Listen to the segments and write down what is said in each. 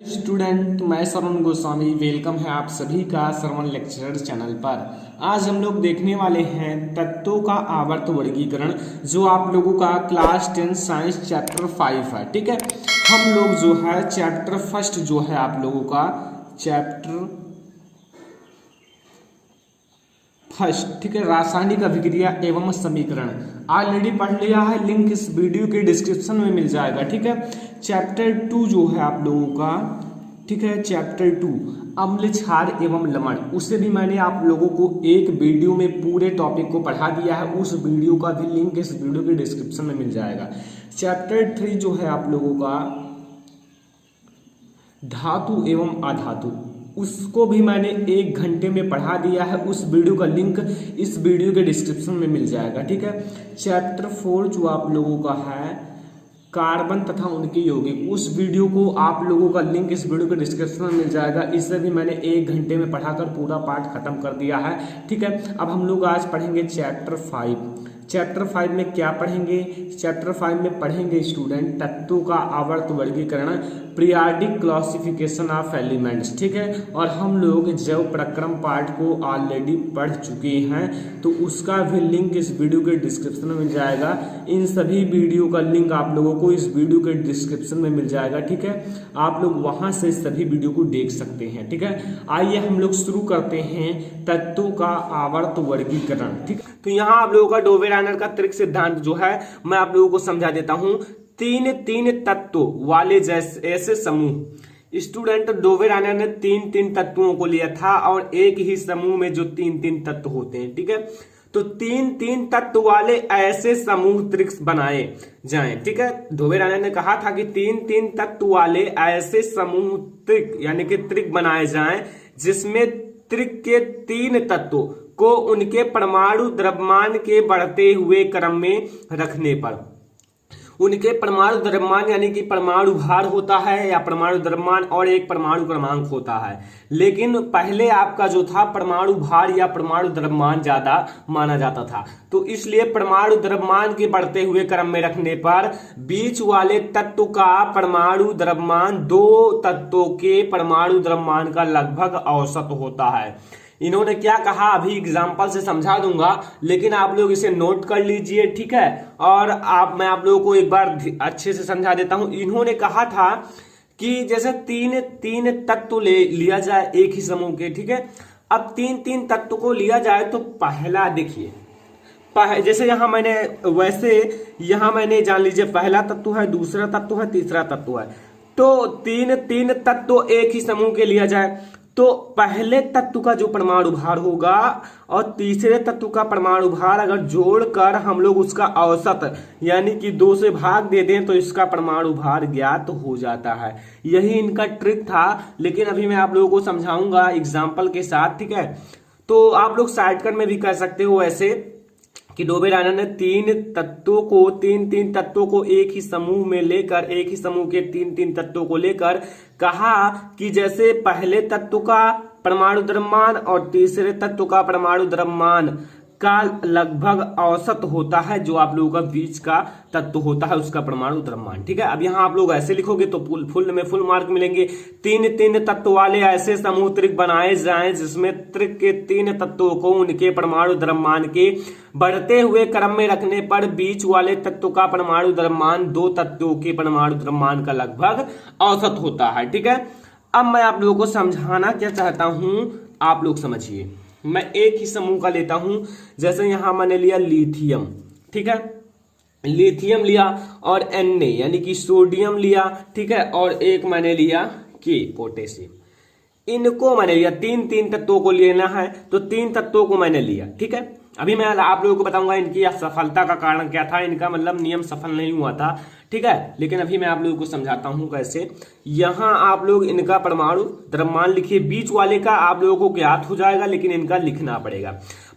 Student, मैं श्रवण Goswami welcome है आप सभी का श्रवण लेक्चर चैनल पर। आज हम लोग देखने वाले हैं तत्वों का आवर्त वर्गीकरण, जो आप लोगों का क्लास 10 साइंस चैप्टर 5 है। ठीक है, हम लोग जो है चैप्टर फर्स्ट जो है आप लोगों का चैप्टर फर्स्ट, ठीक है, रासायनिक अभिक्रिया एवं समीकरण ऑलरेडी पढ़ लिया है। लिंक इस वीडियो के डिस्क्रिप्शन में मिल जाएगा। ठीक है, चैप्टर 2 जो है आप लोगों का, ठीक है, चैप्टर 2 अम्ल क्षार एवं लवण, उससे भी मैंने आप लोगों को एक वीडियो में पूरे टॉपिक को पढ़ा दिया है। उस वीडियो का भी लिंक इस वीडियो के डिस्क्रिप्शन में मिल जाएगा। चैप्टर 3 जो है आप लोगों का धातु एवं अधातु, उसको भी मैंने 1 घंटे में पढ़ा दिया है। उस वीडियो का लिंक इस वीडियो के डिस्क्रिप्शन में मिल जाएगा। ठीक है, चैप्टर 4 जो आप लोगों का है कार्बन तथा उनके यौगिक, उस वीडियो को आप लोगों का लिंक इस वीडियो के डिस्क्रिप्शन में मिल जाएगा। इसे भी मैंने 1 घंटे में पढ़ाकर पूरा पाठ खत्म कर दिया है। ठीक है, अब हम लोग आज पढ़ेंगे चैप्टर 5। चैप्टर 5 में क्या पढ़ेंगे? चैप्टर 5 में पढ़ेंगे स्टूडेंट तत्वों का आवर्त वर्गीकरण, पीरियोडिक क्लासिफिकेशन ऑफ एलिमेंट्स। ठीक है, और हम लोग जैव प्रक्रम पार्ट को ऑलरेडी पढ़ चुके हैं, तो उसका भी लिंक इस वीडियो के डिस्क्रिप्शन में मिल जाएगा। इन सभी वीडियो का लिंक आप लोगों को इस वीडियो के डिस्क्रिप्शन में मिल जाएगा। ठीक है, आप लोग वहां से सभी वीडियो को देख सकते हैं। ठीक है, आइए हम लोग शुरू करते हैं तत्वों का आवर्त वर्गीकरण। ठीक, तो यहाँ आप लोगों का डोवेरानर का त्रिक सिद्धांत जो है मैं आप लोगों को समझा देता हूं। तीन तत्व वाले जैसे ऐसे समूह, स्टूडेंट डोवेरानर ने तीन तत्वों को लिया था और एक ही समूह में जो तीन तत्व होते हैं। ठीक है, तो तीन तत्व वाले ऐसे समूह त्रिक बनाए जाएं। ठीक है, डोवेरानर ने कहा था कि तीन तत्व वाले ऐसे समूह त्रिक यानी कि त्रिक बनाए जाएं जिसमें त्रिक के 3 तत्व को उनके परमाणु द्रव्यमान के बढ़ते हुए क्रम में रखने पर, उनके परमाणु द्रव्यमान यानी कि परमाणु भार होता है या परमाणु द्रव्यमान और एक परमाणु क्रमांक होता है। लेकिन पहले आपका जो था परमाणु भार या परमाणु द्रव्यमान ज्यादा माना जाता था, तो इसलिए परमाणु द्रव्यमान के बढ़ते हुए क्रम में रखने पर बीच वाले तत्व का परमाणु द्रव्यमान 2 तत्वों के परमाणु द्रव्यमान का लगभग औसत होता है। इन्होंने क्या कहा अभी एग्जाम्पल से समझा दूंगा, लेकिन आप लोग इसे नोट कर लीजिए। ठीक है, और मैं आप लोगों को एक बार अच्छे से समझा देता हूं। इन्होंने कहा था कि जैसे तीन तत्व लिया जाए एक ही समूह के। ठीक है, अब तीन तत्व को लिया जाए तो पहला देखिए, जैसे यहां मैंने वैसे यहां मैंने जान लीजिए पहला तत्व है, दूसरा तत्व है, तीसरा तत्व है। तो तीन तत्व एक ही समूह के लिया जाए तो पहले तत्व का जो परमाणु भार होगा और तीसरे तत्व का परमाणु भार अगर जोड़कर हम लोग उसका औसत यानी कि 2 से भाग दे दें तो इसका परमाणु भार ज्ञात हो जाता है। यही इनका ट्रिक था, लेकिन अभी मैं आप लोगों को समझाऊंगा एग्जाम्पल के साथ। ठीक है, तो आप लोग शॉर्टकट में भी कर सकते हो ऐसे कि डोवेरानर ने तीन तत्वों को एक ही समूह में लेकर, एक ही समूह के तीन तत्वों को लेकर कहा कि जैसे पहले तत्व का परमाणु द्रव्यमान और तीसरे तत्व का परमाणु द्रव्यमान का लगभग औसत होता है, जो आप लोगों का बीच का तत्व होता है उसका परमाणु द्रव्यमान। ठीक है, अब यहाँ आप लोग ऐसे लिखोगे तो फुल मार्क मिलेंगे। तीन तत्व वाले ऐसे समूह त्रिक बनाए जाएं जिसमें त्रिक के 3 तत्वों को उनके परमाणु द्रव्यमान के बढ़ते हुए क्रम में रखने पर बीच वाले तत्व का परमाणु द्रव्यमान 2 तत्वों के परमाणु द्रव्यमान का लगभग औसत होता है। ठीक है, अब मैं आप लोगों को समझाना क्या चाहता हूं, आप लोग समझिए। मैं एक ही समूह का लेता हूं, जैसे यहां मैंने लिया लिथियम। ठीक है, लिथियम लिया और Na यानी कि सोडियम लिया। ठीक है, और एक मैंने लिया के पोटेशियम। इनको मैंने लिया, तीन तत्वों को लेना है तो 3 तत्वों को मैंने लिया। ठीक है, अभी मैं आप लोगों को बताऊंगा इनकी असफलता का कारण क्या था, इनका मतलब नियम सफल नहीं हुआ था। ठीक है, लेकिन अभी मैं आप लोगों को समझाता हूं कैसे। यहां आप लोग इनका परमाणु द्रव्यमान लिखिए, बीच वाले का आप लोगों को ज्ञात हो जाएगा लेकिन इनका लिखना पड़ेगा।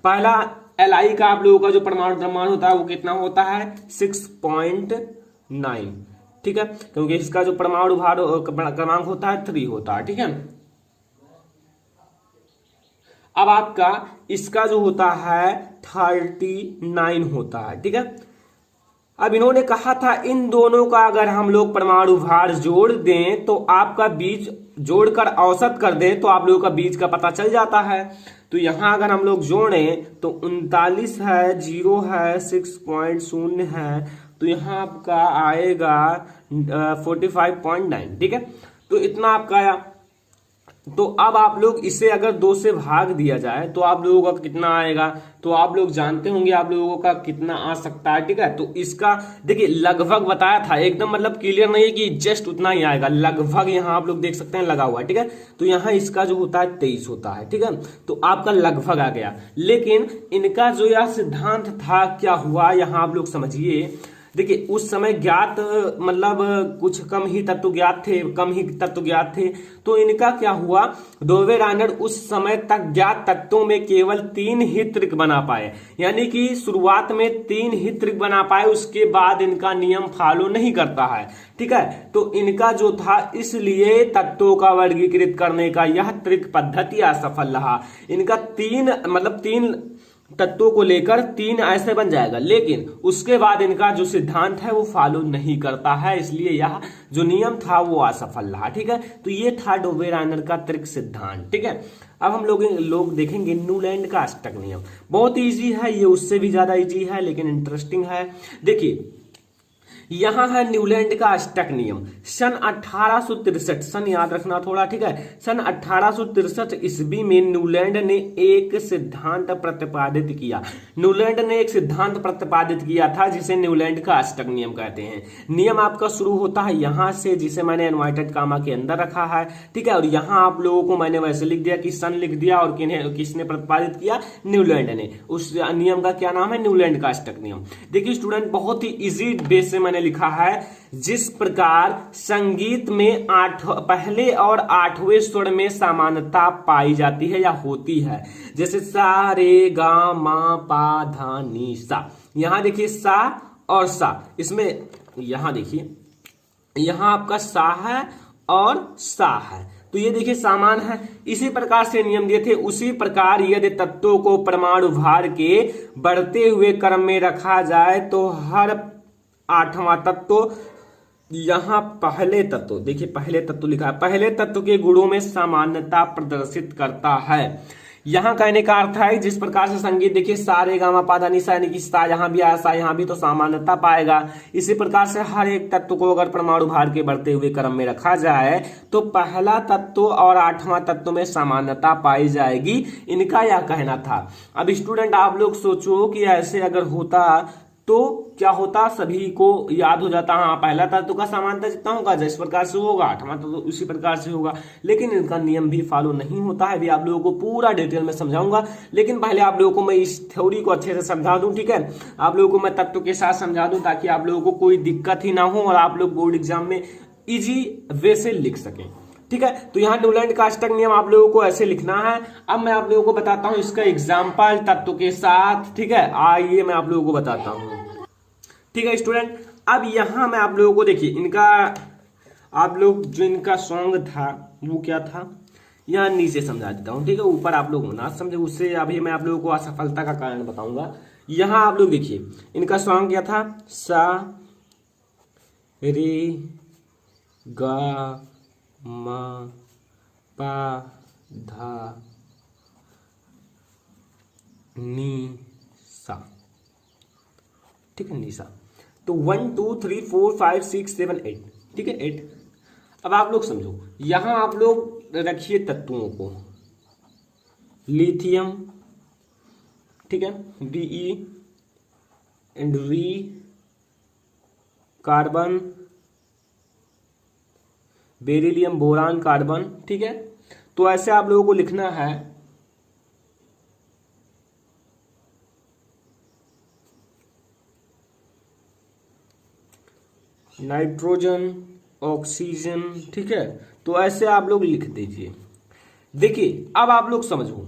पहला Li का आप लोगों का जो परमाणु द्रव्यमान होता है वो कितना होता है 6.9। ठीक है, क्योंकि इसका जो परमाणु भार क्रमांक होता है 3 होता है। ठीक है, अब आपका इसका जो होता है 39 होता है। ठीक है, अब इन्होंने कहा था इन दोनों का अगर हम लोग परमाणु भार जोड़ दें तो आपका बीज जोड़कर औसत कर दें तो आप लोगों का बीज का पता चल जाता है। तो यहां अगर हम लोग जोड़ें तो 39 है, 0 है, 6.0 है, तो यहां आपका आएगा 45.9। ठीक है, तो इतना आपका आया। तो अब आप लोग इसे अगर 2 से भाग दिया जाए तो आप लोगों का कितना आएगा, तो आप लोग जानते होंगे आप लोगों का कितना आ सकता है। ठीक है, तो इसका देखिए लगभग बताया था, एकदम मतलब क्लियर नहीं है कि जस्ट उतना ही आएगा, लगभग यहाँ आप लोग देख सकते हैं लगा हुआ है। ठीक है, तो यहाँ इसका जो होता है 23 होता है। ठीक है, तो आपका लगभग आ गया। लेकिन इनका जो यह सिद्धांत था क्या हुआ, यहाँ आप लोग समझिए। देखिए उस समय ज्ञात मतलब कुछ कम ही तत्व ज्ञात थे, तो इनका क्या हुआ, डोवेरानर उस समय तक ज्ञात तत्वों में केवल 3 ही त्रिक बना पाए, यानी कि शुरुआत में 3 ही त्रिक बना पाए, उसके बाद इनका नियम फॉलो नहीं करता है। ठीक है, तो इनका जो था इसलिए तत्वों का वर्गीकृत करने का यह त्रिक पद्धति असफल रहा। इनका 3 तत्वों को लेकर 3 ऐसे बन जाएगा, लेकिन उसके बाद इनका जो सिद्धांत है वो फॉलो नहीं करता है, इसलिए यह जो नियम था वो असफल रहा। ठीक है, तो ये था डोवेरानर का त्रिक सिद्धांत। ठीक है, अब हम लोग देखेंगे न्यूलैंड का अष्टक नियम। बहुत इजी है ये, उससे भी ज्यादा इजी है लेकिन इंटरेस्टिंग है। देखिए यहां है न्यूलैंड का अष्टक नियम। सन 1863, सन याद रखना थोड़ा। ठीक है, सन 1863 ईस्वी में न्यूलैंड ने एक सिद्धांत प्रतिपादित किया था जिसे न्यूलैंड का अष्टक नियम कहते हैं। नियम आपका शुरू होता है यहां से, जिसे मैंने इनवर्टेड कामा के अंदर रखा है। ठीक है, और यहां आप लोगों को मैंने वैसे लिख दिया कि सन लिख दिया, और किसने प्रतिपादित किया, न्यूलैंड ने। उस नियम का क्या नाम है, न्यूलैंड का अष्टक नियम। देखिए स्टूडेंट बहुत ही इजी बेस से मैंने लिखा है, जिस प्रकार संगीत में पहले और 8वें स्वर में समानता पाई जाती है या होती है, जैसे सा रे गा मा पा धा नी सा। यहां देखिए सा और सा, इसमें यहां देखिए यहां आपका सा है और सा है, तो ये देखिए समान है। इसी प्रकार से नियम दिए थे। उसी प्रकार यदि तत्वों को परमाणु भार के बढ़ते हुए क्रम में रखा जाए तो हर 8वां तत्व, यहां पहले तत्व, देखिए पहले तत्व लिखा है, पहले तत्व के गुणों में सामान्यता प्रदर्शित करता है। यहां कहने का अर्थ है जिस प्रकार से संगीत देखिए सा रे गा मा पा धा नी सा, यानी कि सा यहां भी आया, सा यहां भी, तो सामान्यता पाएगा। इसी प्रकार से हर एक तत्व को अगर परमाणु भार के बढ़ते हुए क्रम में रखा जाए तो पहला तत्व और 8वां तत्व में सामान्यता पाई जाएगी, इनका यह कहना था। अब स्टूडेंट आप लोग सोचो कि ऐसे अगर होता तो क्या होता, सभी को याद हो जाता, हाँ पहला तत्व का समानता जितना होगा जिस प्रकार से होगा 8वां तत्व उसी प्रकार से होगा। लेकिन इनका नियम भी फॉलो नहीं होता है, भी आप लोगों को पूरा डिटेल में समझाऊंगा। लेकिन पहले आप लोगों को मैं इस थ्योरी को अच्छे से समझा दूं। ठीक है, आप लोगों को मैं तत्व के साथ समझा दूं ताकि आप लोगों को कोई दिक्कत ही ना हो और आप लोग बोर्ड एग्जाम में इजी वे से लिख सकें। ठीक है, तो यहाँ न्यूलैंड का अष्टक नियम आप लोगों को ऐसे लिखना है। अब मैं आप लोगों को बताता हूं इसका एग्जाम्पल तत्व के साथ। ठीक है, आइए मैं आप लोगों को बताता हूं। ठीक है स्टूडेंट, अब यहां मैं आप लोगों को देखिए इनका, आप लोग जो इनका सॉन्ग था वो क्या था, यहां नीचे समझा देता हूं। ठीक है, ऊपर आप लोग ना समझे, उससे अभी मैं आप लोगों को असफलता का कारण बताऊंगा। यहां आप लोग देखिए इनका सॉन्ग क्या था, सा रे गा मा पा धा नी सा। ठीक है, निशा। तो 1 2 3 4 5 6 7 8। ठीक है, 8। अब आप लोग समझो, यहां आप लोग रखिए तत्वों को, लिथियम, ठीक है, Be and B, carbon, beryllium, boron, carbon. ठीक है, तो ऐसे आप लोगों को लिखना है। Nitrogen, oxygen. ठीक है, तो ऐसे आप लोग लिख दीजिए। देखिए अब आप लोग समझो,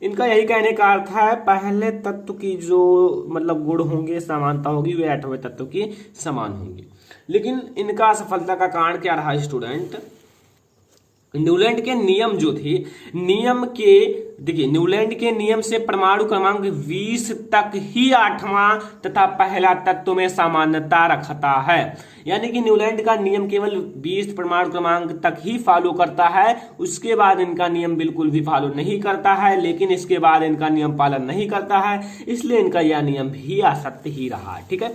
इनका यही कहने का अर्थ है पहले तत्व की जो मतलब गुण होंगे, समानता होगी, वे 8वें तत्व की समान होंगी। लेकिन इनका असफलता का कारण क्या रहा स्टूडेंट, न्यूलैंड के नियम जो थे, नियम के देखिए न्यूलैंड के नियम से परमाणु क्रमांक 20 तक ही 8वां तथा पहला तत्व में सामान्यता रखता है। यानी कि न्यूलैंड का नियम केवल 20 परमाणु क्रमांक तक ही फॉलो करता है, उसके बाद इनका नियम बिल्कुल भी फॉलो नहीं करता है, लेकिन इसके बाद इनका नियम पालन नहीं करता है, इसलिए इनका यह नियम भी असत्य ही रहा। ठीक है,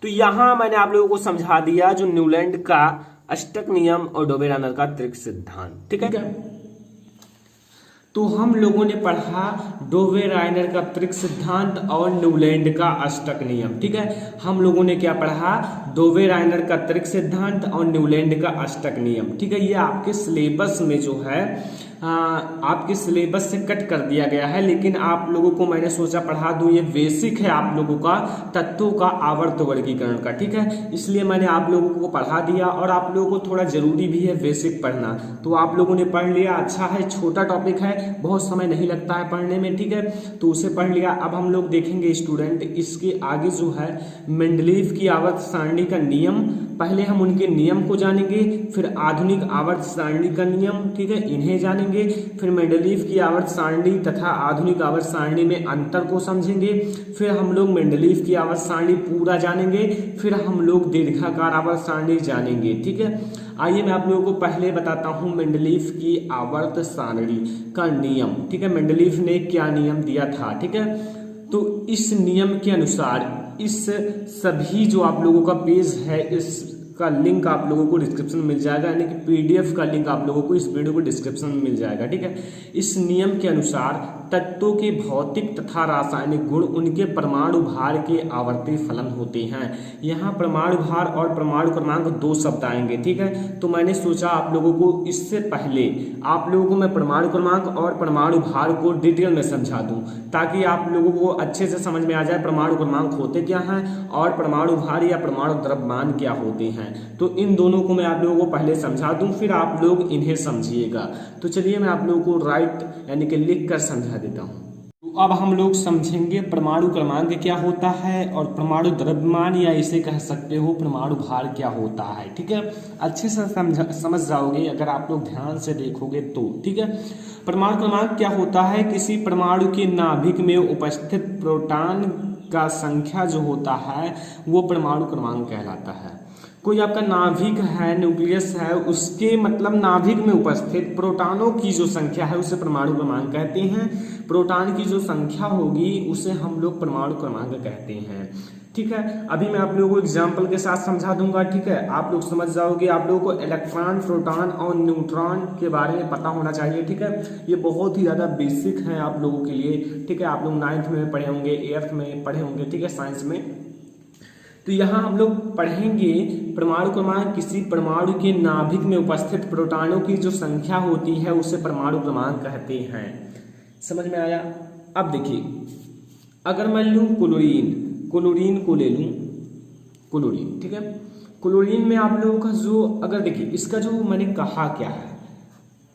तो यहां मैंने आप लोगों को समझा दिया जो न्यूलैंड का अष्टक नियम और डोबेरानर का त्रिक सिद्धांत। ठीक है, तो हम लोगों ने पढ़ा डोबेरानर का त्रिक सिद्धांत और न्यूलैंड का अष्टक नियम। ठीक है, हम लोगों ने क्या पढ़ा, डोबेरानर का त्रिक सिद्धांत और न्यूलैंड का अष्टक नियम। ठीक है, ये आपके सिलेबस में जो है आपके सिलेबस से कट कर दिया गया है, लेकिन आप लोगों को मैंने सोचा पढ़ा दूं, ये बेसिक है आप लोगों का तत्वों का आवर्त वर्गीकरण का। ठीक है, इसलिए मैंने आप लोगों को पढ़ा दिया, और आप लोगों को थोड़ा जरूरी भी है बेसिक पढ़ना, तो आप लोगों ने पढ़ लिया, अच्छा है, छोटा टॉपिक है, बहुत समय नहीं लगता है पढ़ने में। ठीक है, तो उसे पढ़ लिया। अब हम लोग देखेंगे स्टूडेंट इसके आगे जो है मेंडलीव की आवर्त सारणी का नियम, पहले हम उनके नियम को जानेंगे, फिर आधुनिक आवर्त सारणी का नियम, ठीक है, इन्हें जानेंगे, फिर मेंडलीव की आवर्त सारणी तथा आधुनिक आवर्त सारणी में अंतर को समझेंगे, फिर हम लोग मेंडलीव की आवर्त सारणी पूरा जानेंगे, फिर हम लोग दीर्घाकार आवर्त सारणी जानेंगे। ठीक है, आइए मैं आप लोगों को पहले बताता हूं मेंडलीव की आवर्त सारणी का नियम। ठीक है, मेंडलीव ने क्या नियम दिया था। ठीक है, तो इस नियम के अनुसार इस सभी जो आप लोगों का पेज है, इसका लिंक आप लोगों को डिस्क्रिप्शन में मिल जाएगा, यानी कि पीडीएफ का लिंक आप लोगों को इस वीडियो को डिस्क्रिप्शन में मिल जाएगा। ठीक है, इस नियम के अनुसार तत्वों के भौतिक तथा रासायनिक गुण उनके परमाणु भार के आवर्ती फलन होते हैं। यहाँ परमाणु भार और परमाणु क्रमांक दो शब्द आएंगे। ठीक है, तो मैंने सोचा आप लोगों को इससे पहले आप लोगों को मैं परमाणु क्रमांक और परमाणु भार को डिटेल में समझा दूं, ताकि आप लोगों को अच्छे से समझ में आ जाए परमाणु क्रमांक होते क्या हैं और परमाणु भार या परमाणु द्रव्यमान क्या होते हैं। तो इन दोनों को मैं आप लोगों को पहले समझा दूं, फिर आप लोग इन्हें समझिएगा। तो चलिए मैं आप लोगों को राइट यानी कि लिख कर समझा देता हूं। तो अब हम लोग समझेंगे परमाणु क्रमांक क्या होता है और परमाणु द्रव्यमान या इसे कह सकते हो परमाणु भार क्या होता है। ठीक है, अच्छे से समझ जाओगे अगर आप लोग ध्यान से देखोगे तो। ठीक है, परमाणु क्रमांक क्या होता है, किसी परमाणु के नाभिक में उपस्थित प्रोटॉन का संख्या जो होता है वो परमाणु क्रमांक कहलाता है। कोई आपका नाभिक है, न्यूक्लियस है, उसके मतलब नाभिक में उपस्थित प्रोटॉनों की जो संख्या है उसे परमाणु क्रमांक कहते हैं। प्रोटॉन की जो संख्या होगी उसे हम लोग परमाणु क्रमांक कहते हैं। ठीक है, अभी मैं आप लोगों को एग्जाम्पल के साथ समझा दूंगा। ठीक है, आप लोग समझ जाओगे। आप लोगों को इलेक्ट्रॉन, प्रोटॉन और न्यूट्रॉन के बारे में पता होना चाहिए। ठीक है, ये बहुत ही ज्यादा बेसिक है आप लोगों के लिए। ठीक है, आप लोग 9th में पढ़े होंगे, 8th में पढ़े होंगे, ठीक है, साइंस में। तो यहाँ हम लोग पढ़ेंगे परमाणु क्रमांक किसी परमाणु के नाभिक में उपस्थित प्रोटॉनों की जो संख्या होती है उसे परमाणु क्रमांक कहते हैं। समझ में आया? अब देखिए, अगर मैं लूं क्लोरीन को ले लूं, क्लोरीन, ठीक है, क्लोरीन में आप लोगों का जो अगर देखिए इसका जो मैंने कहा क्या है,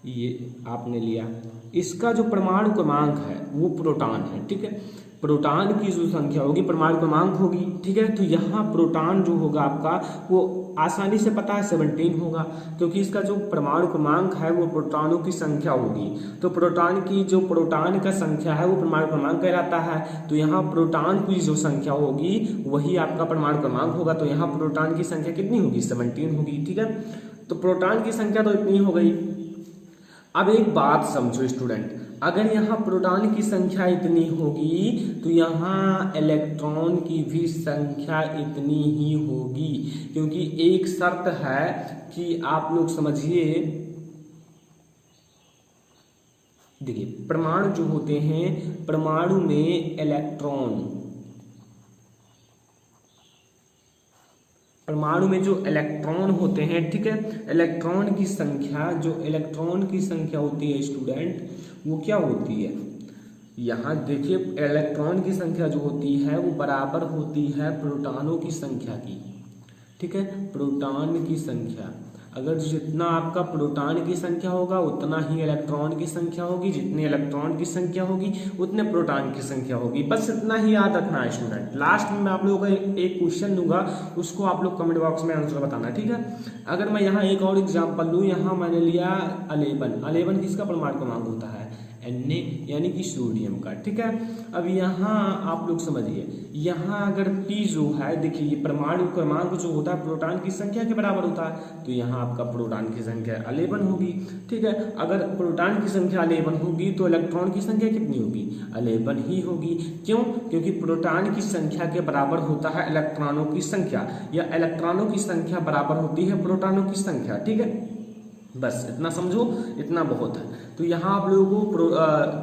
ये आपने लिया, इसका जो परमाणु क्रमांक है वो प्रोटॉन है। ठीक है, प्रोटॉन की जो संख्या होगी परमाणु क्रमांक होगी। ठीक है, तो यहाँ प्रोटॉन जो होगा आपका वो आसानी से पता है 17 होगा, क्योंकि इसका जो परमाणु क्रमांक है वो प्रोटॉनों की संख्या होगी। तो प्रोटॉन की जो प्रोटॉन का संख्या है वो परमाणु क्रमांक कहलाता है। तो यहाँ प्रोटॉन की जो संख्या होगी वही आपका परमाणु क्रमांक होगा। तो यहाँ प्रोटॉन की संख्या कितनी होगी? 17 होगी। ठीक है, तो प्रोटॉन की संख्या तो इतनी हो गई। अब एक बात समझो स्टूडेंट, अगर यहाँ प्रोटॉन की संख्या इतनी होगी तो यहाँ इलेक्ट्रॉन की भी संख्या इतनी ही होगी, क्योंकि एक शर्त है कि आप लोग समझिए, देखिए परमाणु जो होते हैं, परमाणु में परमाणु में जो इलेक्ट्रॉन होते हैं, ठीक है, इलेक्ट्रॉन की संख्या, जो इलेक्ट्रॉन की संख्या होती है स्टूडेंट, वो क्या होती है? यहाँ देखिए इलेक्ट्रॉन की संख्या जो होती है वो बराबर होती है प्रोटॉनों की संख्या की। ठीक है, प्रोटॉन की संख्या। अगर जितना आपका प्रोटॉन की संख्या होगा उतना ही इलेक्ट्रॉन की संख्या होगी, जितनी इलेक्ट्रॉन की संख्या होगी उतने प्रोटॉन की संख्या होगी। बस इतना ही याद रखना है स्टूडेंट। लास्ट में मैं आप लोगों को एक क्वेश्चन दूंगा, उसको आप लोग कमेंट बॉक्स में आंसर बताना, ठीक है। अगर मैं यहाँ एक और एग्जाम्पल लूँ, यहाँ मैंने लिया 11 किसका परमाणु क्रमांक होता है, Na यानी कि सोडियम का, ठीक है। अब यहाँ आप लोग समझिए, यहाँ अगर P जो है, देखिए ये परमाणु क्रमांक जो होता है प्रोटॉन की संख्या के बराबर होता है, तो यहाँ आपका प्रोटॉन की संख्या 11 होगी, ठीक है। अगर प्रोटॉन की संख्या 11 होगी तो इलेक्ट्रॉन की संख्या कितनी होगी, 11 ही होगी। क्यों? क्योंकि प्रोटॉन की संख्या के बराबर होता है इलेक्ट्रॉनों की संख्या, या इलेक्ट्रॉनों की संख्या बराबर होती है प्रोटॉनों की संख्या, ठीक है। बस इतना समझो, इतना बहुत है। तो यहाँ आप लोगों को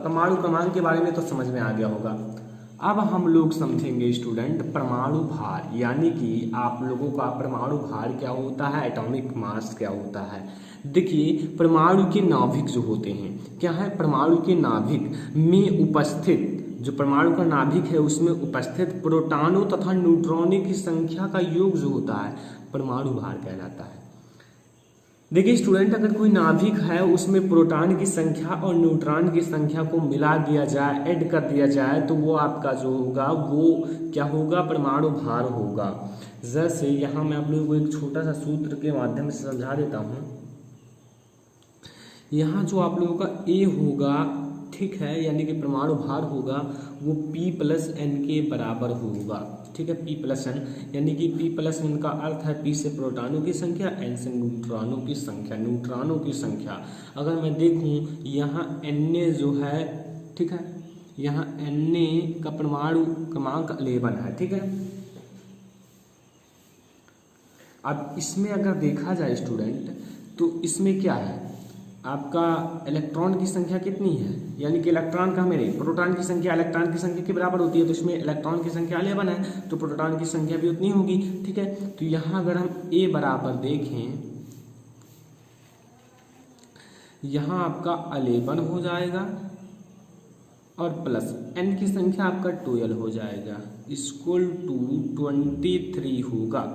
परमाणु क्रमांक के बारे में तो समझ में आ गया होगा। अब हम लोग समझेंगे स्टूडेंट परमाणु भार, यानी कि आप लोगों का परमाणु भार क्या होता है, एटॉमिक मास क्या होता है। देखिए परमाणु के नाभिक जो होते हैं, क्या है, परमाणु के नाभिक में उपस्थित, जो परमाणु का नाभिक है उसमें उपस्थित प्रोटॉनों तथा न्यूट्रॉनों की संख्या का योग जो होता है परमाणु भार कहलाता है। देखिए स्टूडेंट, अगर कोई नाभिक है उसमें प्रोटॉन की संख्या और न्यूट्रॉन की संख्या को मिला दिया जाए, ऐड कर दिया जाए, तो वो आपका जो होगा वो क्या होगा, परमाणु भार होगा। जैसे यहाँ मैं आप लोगों को एक छोटा सा सूत्र के माध्यम से समझा देता हूँ। यहाँ जो आप लोगों का A होगा, ठीक है, यानी कि परमाणु भार होगा वो P+N के बराबर होगा, ठीक है। P+N यानी कि P+N का अर्थ है P से प्रोटॉनों की संख्या, N से न्यूट्रॉनों की संख्या, न्यूट्रॉनों की संख्या। अगर मैं देखूं यहाँ Na जो है, ठीक है, यहाँ Na का परमाणु क्रमांक 11 है, ठीक है। अब इसमें अगर देखा जाए स्टूडेंट, तो इसमें क्या है, आपका इलेक्ट्रॉन की संख्या कितनी है, यानी कि इलेक्ट्रॉन का मेरे प्रोटॉन की संख्या इलेक्ट्रॉन की संख्या के बराबर होती है, तो इसमें इलेक्ट्रॉन की संख्या 11 है, तो प्रोटॉन की संख्या भी उतनी होगी, ठीक है। तो यहाँ अगर हम A बराबर देखें, यहाँ आपका 11 हो जाएगा और प्लस N की संख्या आपका 12 हो जाएगा, इक्वल टू 23 होगा।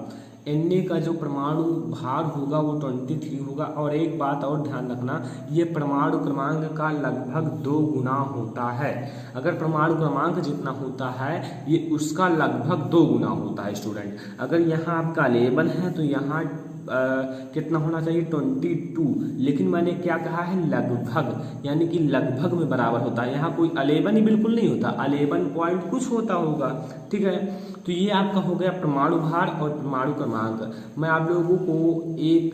Na का जो परमाणु भार होगा वो 23 होगा। और एक बात और ध्यान रखना, ये परमाणु क्रमांक का लगभग 2 गुना होता है। अगर परमाणु क्रमांक जितना होता है ये उसका लगभग 2 गुना होता है स्टूडेंट। अगर यहाँ आपका 11 है तो यहाँ कितना होना चाहिए, 22, लेकिन मैंने क्या कहा है, लगभग, यानी कि लगभग में बराबर होता है। यहाँ कोई 11 ही बिल्कुल नहीं होता, 11 पॉइंट कुछ होता होगा, ठीक है। तो ये आपका हो गया परमाणु भार और परमाणु क्रमांक। मैं आप लोगों को एक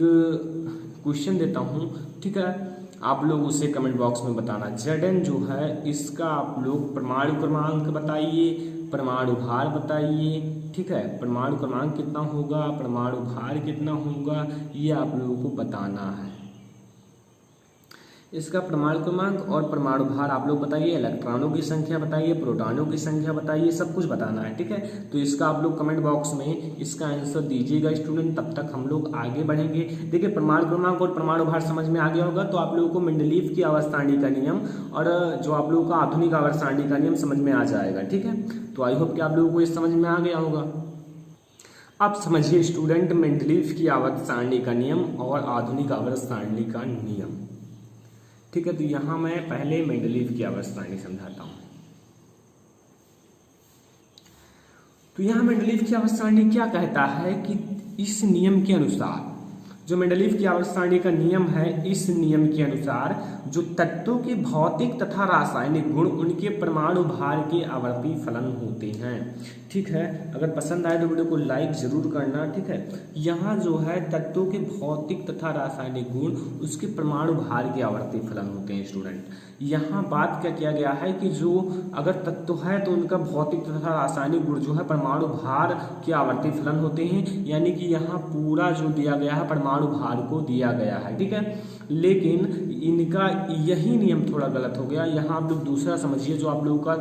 क्वेश्चन देता हूँ, ठीक है, आप लोग उसे कमेंट बॉक्स में बताना। Zn जो है इसका आप लोग परमाणु क्रमांक बताइए, परमाणु भार बताइए, ठीक है। परमाणु क्रमांक कितना होगा, परमाणु भार कितना होगा, ये आप लोगों को बताना है। इसका परमाणु क्रमांक और परमाणु भार आप लोग बताइए, इलेक्ट्रॉनों की संख्या बताइए, प्रोटॉनों की संख्या बताइए, सब कुछ बताना है, ठीक है। तो इसका आप लोग कमेंट बॉक्स में इसका आंसर दीजिएगा स्टूडेंट, तब तक हम लोग आगे बढ़ेंगे। देखिए परमाणु क्रमांक और परमाणु भार समझ में आ गया होगा, तो आप लोगों को मेंडलीव की आवर्त सारणी का नियम और जो आप लोगों का आधुनिक आवर्त सारणी का नियम समझ में आ जाएगा, ठीक है। तो आई होप कि आप लोगों को ये समझ में आ गया होगा। अब समझिए स्टूडेंट मेंडलीव की आवर्त सारणी का नियम और आधुनिक आवर्त सारणी का नियम, ठीक है। तो यहाँ मैं पहले मेंडलीव की आवर्त सारणी समझाता हूँ। तो यहाँ मेंडलीव की आवर्त सारणी क्या कहता है कि इस नियम के अनुसार, जो मेंडलीव की आवर्त सारणी का नियम है, इस नियम के अनुसार जो तत्वों के भौतिक तथा रासायनिक गुण उनके परमाणु भार के आवर्ती फलन होते हैं, ठीक है। अगर पसंद आए तो वीडियो को लाइक जरूर करना, ठीक है। यहाँ जो है तत्वों के भौतिक तथा रासायनिक गुण उसके परमाणु भार के आवर्ती फलन होते हैं स्टूडेंट। यहाँ बात क्या किया गया है कि जो अगर तत्व है तो उनका भौतिक तथा रासायनिक गुण जो है परमाणु भार के आवर्ती फलन होते हैं, यानी कि यहाँ पूरा जो दिया गया है परमाणु भार को दिया गया है, ठीक है। लेकिन इनका यही नियम थोड़ा गलत हो गया। यहाँ आप लोग दूसरा समझिए, जो आप लोगों का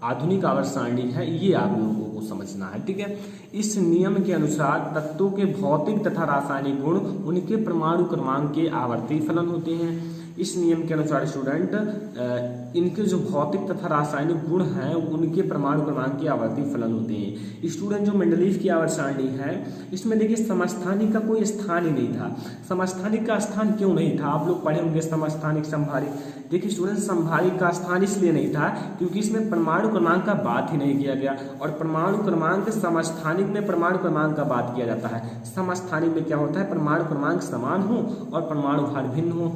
आधुनिक आवर्त सारणी है ये आप लोगों को समझना है, ठीक है। इस नियम के अनुसार तत्वों के भौतिक तथा रासायनिक गुण उनके परमाणु क्रमांक के आवर्ती फलन होते हैं। इस नियम के अनुसार स्टूडेंट इनके जो भौतिक तथा रासायनिक गुण हैं उनके परमाणु क्रमांक की आवर्ती फलन होते हैं। स्टूडेंट जो मेंडलीव की आवर्त सारणी है इसमें देखिए समस्थानिक का कोई स्थान ही नहीं था। समस्थानिक का स्थान क्यों नहीं था? आप लोग पढ़े होंगे समस्थानिक संभारिक। देखिए स्टूडेंट संभारिक का स्थान इसलिए नहीं था क्योंकि इसमें परमाणु क्रमांक का बात ही नहीं किया गया, और परमाणु क्रमांक समस्थानिक में परमाणु क्रमांक का बात किया जाता है। समस्थानिक में क्या होता है? परमाणु क्रमांक समान हो और परमाणु भार भिन्न हो।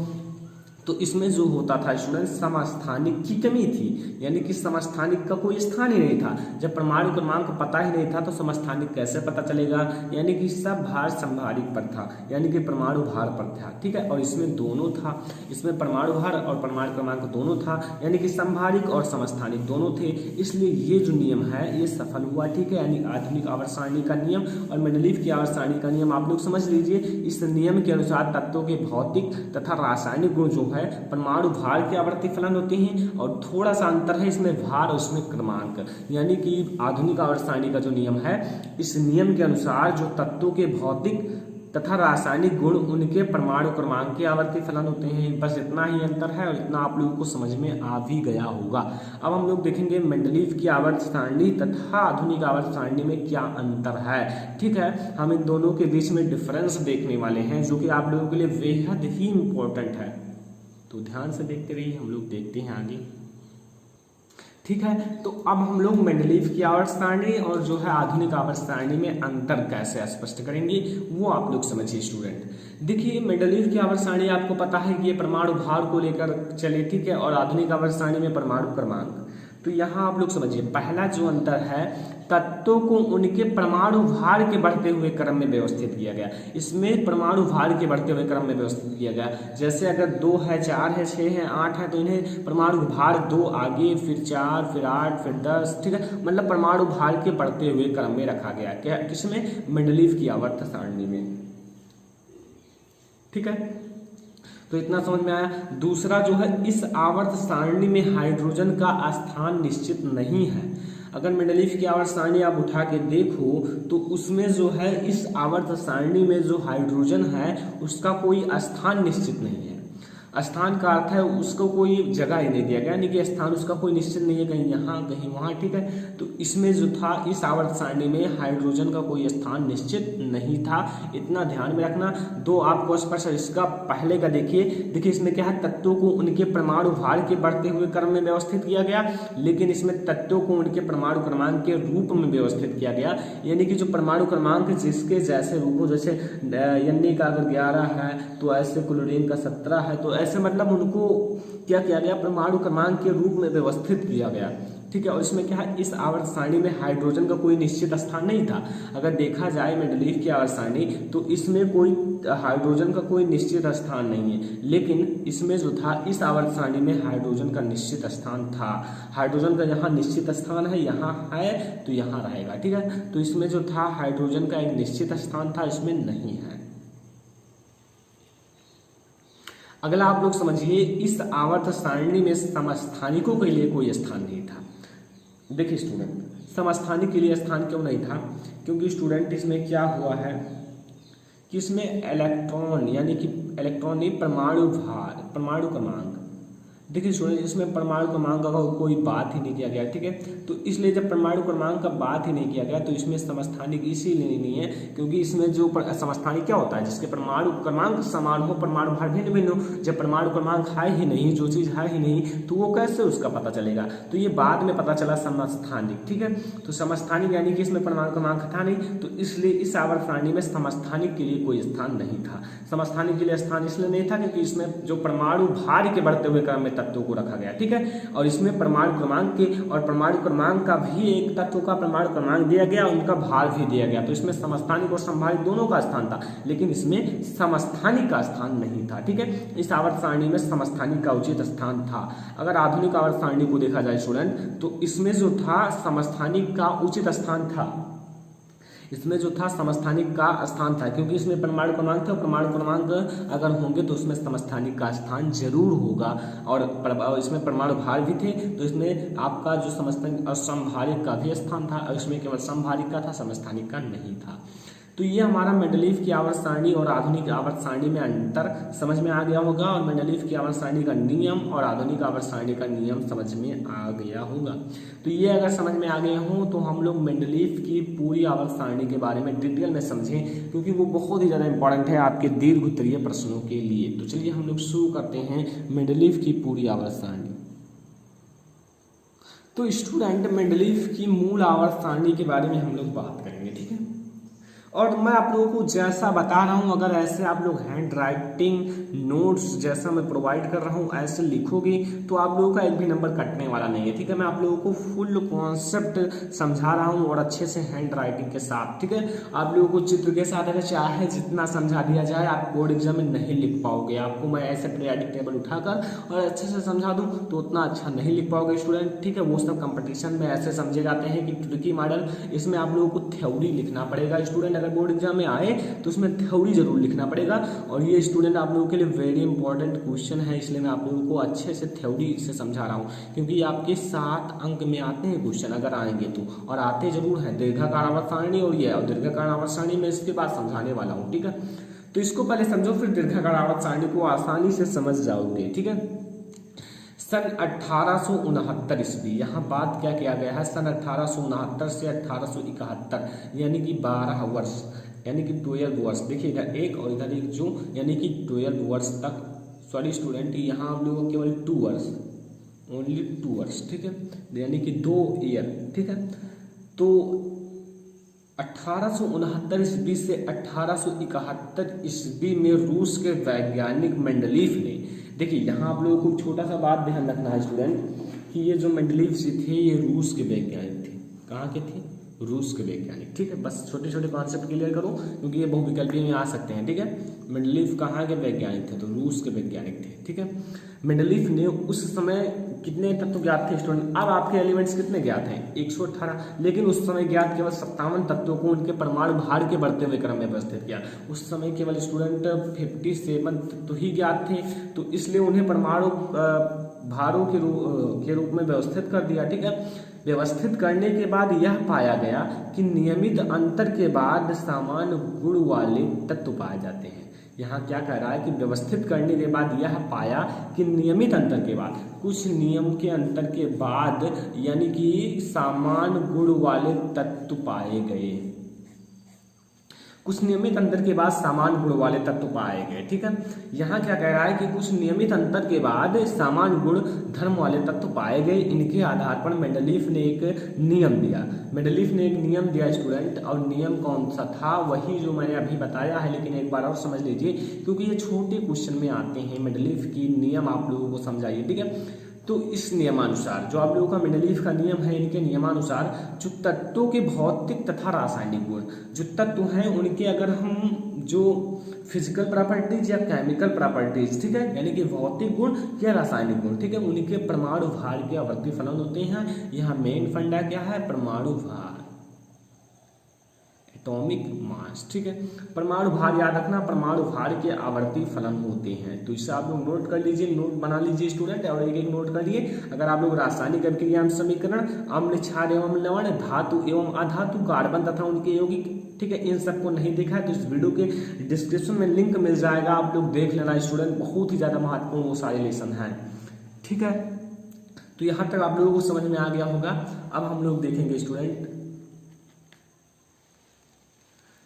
तो इसमें जो होता था स्टूडेंट समस्थानिक की कमी थी, यानी कि समस्थानिक का कोई स्थान ही नहीं था। जब परमाणु क्रमांक पता ही नहीं था तो समस्थानिक कैसे पता चलेगा? यानी कि सब भार संभारिक पर था, यानी कि परमाणु भार पर था। ठीक है, और इसमें दोनों था, इसमें परमाणु भार और परमाणु क्रमांक दोनों था, यानी कि संभारिक और समस्थानिक दोनों थे। इसलिए ये जो नियम है ये सफल हुआ। ठीक है, यानी आधुनिक आवर्त सारणी का नियम और मेंडलीव की आवर्त सारणी का नियम आप लोग समझ लीजिए। इस नियम के अनुसार तत्वों के भौतिक तथा रासायनिक गुण जो है परमाणु भार के आवर्ती फलन होते हैं, और थोड़ा सा अंतर है इसमें भार और इसमें क्रमांक। यानी कि आधुनिक आवर्त सारणी का जो नियम है इस नियम के अनुसार जो तत्वों के भौतिक तथा रासायनिक गुण उनके परमाणु क्रमांक के आवर्ती फलन होते हैं। बस इतना ही अंतर है और इतना आप लोगों को समझ में आ भी गया होगा। अब हम लोग देखेंगे मेंडलीव की आवर्त सारणी तथा आधुनिक आवर्त सारणी में क्या अंतर है। ठीक है, हम इन दोनों के बीच में डिफरेंस देखने वाले हैं जो कि आप लोगों के लिए बेहद ही इंपॉर्टेंट है, तो ध्यान से देखते रहिए। हम लोग देखते हैं आगे। ठीक है, तो अब हम लोग मेंडलीव की आवर्त सारणी और जो है आधुनिक आवर्त सारणी में अंतर कैसे स्पष्ट करेंगे वो आप लोग समझिए स्टूडेंट। देखिए मेंडलीव की आवर्त सारणी आपको पता है कि ये परमाणु भार को लेकर चले। ठीक है, और आधुनिक आवर्त सारणी में परमाणु क्रमांक। तो यहाँ आप लोग समझिए पहला जो अंतर है तत्वों को उनके परमाणु भार के बढ़ते हुए क्रम में व्यवस्थित किया गया। इसमें परमाणु भार के बढ़ते हुए क्रम में व्यवस्थित किया गया। जैसे अगर 2 है, 4 है, 6 है, 8 है तो इन्हें परमाणु भार 2 आगे, फिर 4, फिर 8, फिर 10। ठीक है, मतलब परमाणु भार के बढ़ते हुए क्रम में रखा गया। क्या किसमें? मेंडलीव की आवर्त सारणी में। ठीक है, तो इतना समझ में आया। दूसरा जो है इस आवर्त सारणी में हाइड्रोजन का स्थान निश्चित नहीं है। अगर मेंडलीव की आवर्त सारणी आप उठा के देखो तो उसमें जो है इस आवर्त सारणी में जो हाइड्रोजन है उसका कोई स्थान निश्चित नहीं है। स्थान का अर्थ है उसको कोई जगह ही नहीं दिया गया, यानी कि स्थान उसका कोई निश्चित नहीं है, कहीं यहाँ कहीं वहाँ। ठीक है, तो इसमें जो था इस आवर्त सारणी में हाइड्रोजन का कोई स्थान निश्चित नहीं था, इतना ध्यान में रखना। दो आपको स्पष्ट, इसका पहले का देखिए इसमें क्या है, तत्वों को उनके परमाणु भार के बढ़ते हुए क्रम में व्यवस्थित किया गया, लेकिन इसमें तत्वों को उनके परमाणु क्रमांक के रूप में व्यवस्थित किया गया। यानी कि जो परमाणु क्रमांक जिसके जैसे रूप हो, जैसे Ni का अगर 11 है तो ऐसे क्लोरीन का 17 है, तो ऐसे मतलब उनको क्या किया गया, परमाणु क्रमांक के रूप में व्यवस्थित किया गया। ठीक है, और इसमें क्या है, इस आवर्त सारणी में हाइड्रोजन का कोई निश्चित स्थान नहीं था। अगर देखा जाए मेंडलीव की आवर्त सारणी तो इसमें कोई हाइड्रोजन का कोई निश्चित स्थान नहीं है, लेकिन इसमें जो था इस आवर्त सारणी में हाइड्रोजन का निश्चित स्थान था। हाइड्रोजन का यहाँ निश्चित स्थान है, यहाँ है तो यहाँ रहेगा। ठीक है, तो इसमें जो था हाइड्रोजन का एक निश्चित स्थान था, इसमें नहीं है। अगला आप लोग समझिए इस आवर्त सारणी में समस्थानिकों के लिए कोई स्थान नहीं था। देखिए स्टूडेंट, समस्थानिक के लिए स्थान क्यों नहीं था? क्योंकि स्टूडेंट इसमें क्या हुआ है कि इसमें इलेक्ट्रॉन, यानी कि इलेक्ट्रॉन नहीं, परमाणु भार, परमाणु क्रमांक। देखिए स्टूडेंट, इसमें परमाणु क्रमांक का कोई बात ही नहीं किया गया। ठीक है, तो इसलिए जब परमाणु क्रमांक का बात ही नहीं किया गया तो इसमें समस्थानिक इसीलिए नहीं है क्योंकि इसमें जो समस्थानिक क्या होता है, जिसके परमाणु क्रमांक समान हो, परमाणु भार भिन्न भिन्न हो। जब परमाणु क्रमांक है ही नहीं, जो चीज़ है ही नहीं, तो वो कैसे उसका पता चलेगा? तो ये बाद में पता चला समस्थानिक। ठीक है, तो समस्थानिक यानी कि इसमें परमाणु क्रमांक था नहीं, तो इसलिए इस आवर्त सारणी में समस्थानिक के लिए कोई स्थान नहीं था। समस्थानिक के लिए स्थान इसलिए नहीं था क्योंकि इसमें जो परमाणु भार के बढ़ते हुए क्रम में तत्वों को रखा गया। ठीक है, और इसमें परमाणु क्रमांक के और परमाणु क्रमांक का भी एक तत्व का परमाणु क्रमांक दिया गया, उनका भार भी दिया गया। तो इसमें समस्थानिक और संभारिक दोनों का स्थान था, लेकिन इसमें समस्थानिक का स्थान नहीं था। ठीक है, इस आवर्त सारणी में समस्थानिक का उचित स्थान था। अगर आधुनिक आवर्त सारणी को देखा जाए स्टूडेंट तो इसमें जो था समस्थानिक का उचित स्थान था, इसमें जो था समस्थानिक का स्थान था, क्योंकि इसमें परमाणु क्रमांक थे और परमाणु क्रमांक अगर होंगे तो उसमें समस्थानिक का स्थान जरूर होगा। और इसमें परमाणु भार भी थे, तो इसमें आपका जो समस्थानिक और संभारिक का भी स्थान था, और इसमें केवल संभारिक का था, समस्थानिक का नहीं था। तो ये हमारा मेंडलीव की आवर्त सारणी और आधुनिक आवर्त सारणी में अंतर समझ में आ गया होगा, और मेंडलीव की आवर्त सारणी का नियम और आधुनिक आवर्त सारणी का नियम समझ में आ गया होगा। तो ये अगर समझ में आ गए हों तो हम लोग मेंडलीव की पूरी आवर्त सारणी के बारे में डिटेल में समझें, क्योंकि वो बहुत ही ज़्यादा इंपॉर्टेंट है आपके दीर्घ उत्तरीय प्रश्नों के लिए। तो चलिए हम लोग शुरू करते हैं मेंडलीव की पूरी आवर्त सारणी। तो स्टूडेंट, मेंडलीव की मूल आवर्त सारणी के बारे में हम लोग बात करेंगे, ठीक है। और मैं आप लोगों को जैसा बता रहा हूँ, अगर ऐसे आप लोग हैंड राइटिंग नोट्स जैसा मैं प्रोवाइड कर रहा हूँ ऐसे लिखोगे तो आप लोगों का एक भी नंबर कटने वाला नहीं है, ठीक है। मैं आप लोगों को फुल कॉन्सेप्ट समझा रहा हूँ और अच्छे से हैंड राइटिंग के साथ, ठीक है। आप लोगों को चित्र के साथ अगर चाहे जितना समझा दिया जाए आप बोर्ड एग्जाम में नहीं लिख पाओगे। आपको मैं ऐसे पीरियडिक टेबल उठाकर और अच्छे से समझा दूँ तो उतना अच्छा नहीं लिख पाओगे स्टूडेंट, ठीक है। वो सब कंपटीशन में ऐसे समझे जाते हैं कि ट्रिकी मॉडल, इसमें आप लोगों को थ्योरी लिखना पड़ेगा स्टूडेंट। अगर बोर्ड एग्जाम में आए तो उसमें थ्योरी जरूर लिखना पड़ेगा, और ये स्टूडेंट आप लोगों के लिए वेरी इंपॉर्टेंट क्वेश्चन है, इसलिए मैं आप लोगों को अच्छे से थ्योरी से समझा रहा हूँ, क्योंकि आपके 7 अंक में आते हैं क्वेश्चन अगर आएंगे तो, और आते जरूर हैं। दीर्घाकार आवर्त सारणी और ये दीर्घाकार आवर्त सारणी में इसके बाद समझाने वाला हूँ, ठीक है। तो इसको पहले समझो, फिर दीर्घाकार आवर्त सारणी को आसानी से समझ जाओगे, ठीक है। सन 1869 ईस्वी, यहाँ बात क्या किया गया है, सन 1869 से 1871 यानी कि 12 वर्ष, यानी कि 12 वर्ष। देखिए इधर एक और इधर एक, जो यानी कि 12 वर्ष तक, सॉरी स्टूडेंट, यहाँ आप लोगों को केवल 2 वर्ष, ओनली 2 वर्ष, ठीक है, यानी कि 2 ईयर, ठीक है। तो 1869 ईस्वी से 1871 ईस्वी में रूस के वैज्ञानिक मेंडलीव ने, देखिए यहाँ आप लोगों को छोटा सा बात ध्यान रखना है स्टूडेंट कि ये जो मेंडलीव जी थे ये रूस के वैज्ञानिक थे। कहाँ के थे? रूस के वैज्ञानिक, ठीक है। बस छोटे छोटे कॉन्सेप्ट क्लियर करो क्योंकि ये बहुविकल्पी में आ सकते हैं, ठीक है। मेंडलीव कहाँ के वैज्ञानिक थे? तो रूस के वैज्ञानिक थे, ठीक है। मेंडलीव ने उस समय कितने तत्व ज्ञात थे स्टूडेंट? अब आपके एलिमेंट्स कितने ज्ञात हैं? 118, लेकिन उस समय ज्ञात केवल 57 तत्वों को उनके परमाणु भार के बढ़ते हुए क्रम में व्यवस्थित किया। उस समय केवल स्टूडेंट 57 तत्व ही ज्ञात थे, तो इसलिए उन्हें परमाणु भारों के रूप में व्यवस्थित कर दिया, ठीक है। व्यवस्थित करने के बाद यह पाया गया कि नियमित अंतर के बाद समान गुण वाले तत्व पाए जाते हैं। यहाँ क्या कह रहा है कि व्यवस्थित करने के बाद यह पाया कि नियमित अंतर के बाद, कुछ नियम के अंतर के बाद, यानी कि समान गुण वाले तत्व पाए गए। कुछ नियमित अंतर के बाद समान गुण वाले तत्व पाए गए, ठीक है। यहाँ क्या कह रहा है कि कुछ नियमित अंतर के बाद समान गुण धर्म वाले तत्व पाए गए। इनके आधार पर मेंडलीव ने एक नियम दिया। मेंडलीव ने एक नियम दिया स्टूडेंट, और नियम कौन सा था? वही जो मैंने अभी बताया है, लेकिन एक बार और समझ लीजिए क्योंकि ये छोटे क्वेश्चन में आते हैं। मेंडलीव की नियम आप लोगों को समझाइए, ठीक है। तो इस नियमानुसार, जो आप लोगों का मेंडलीव का नियम है, इनके नियमानुसार जो तत्वों के भौतिक तथा रासायनिक गुण, जो तत्व हैं उनके अगर हम जो फिजिकल प्रॉपर्टीज या केमिकल प्रॉपर्टीज, ठीक है, यानी कि भौतिक गुण या रासायनिक गुण, ठीक है, उनके परमाणु भार के आवर्ती फलन होते हैं। यहाँ मेन फंडा क्या है? परमाणु भार, एटॉमिक मास, ठीक है। परमाणु भार याद रखना, परमाणु भार के आवर्ती फलन होते हैं। तो इसे आप लोग नोट कर लीजिए, नोट बना लीजिए स्टूडेंट, और एक एक नोट करिए। अगर आप लोग रासायनिक अभिक्रिया समीकरण, अम्ल, क्षार एवं लवण, धातु एवं अधातु, कार्बन तथा उनके यौगिक, ठीक है, इन सबको नहीं देखा है तो इस वीडियो के डिस्क्रिप्शन में लिंक मिल जाएगा, आप लोग देख लेना स्टूडेंट। बहुत ही ज्यादा महत्वपूर्ण वो सारे लेसन है, ठीक है। तो यहाँ तक आप लोगों को समझ में आ गया होगा। अब हम लोग देखेंगे स्टूडेंट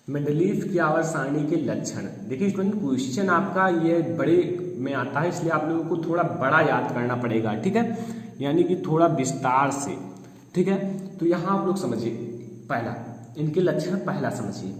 मेंडलीव की आवर्त सारणी के लक्षण। देखिए स्टूडेंट, क्वेश्चन आपका ये बड़े में आता है, इसलिए आप लोगों को थोड़ा बड़ा याद करना पड़ेगा, ठीक है, यानी कि थोड़ा विस्तार से, ठीक है। तो यहाँ आप लोग समझिए, पहला इनके लक्षण पहला समझिए।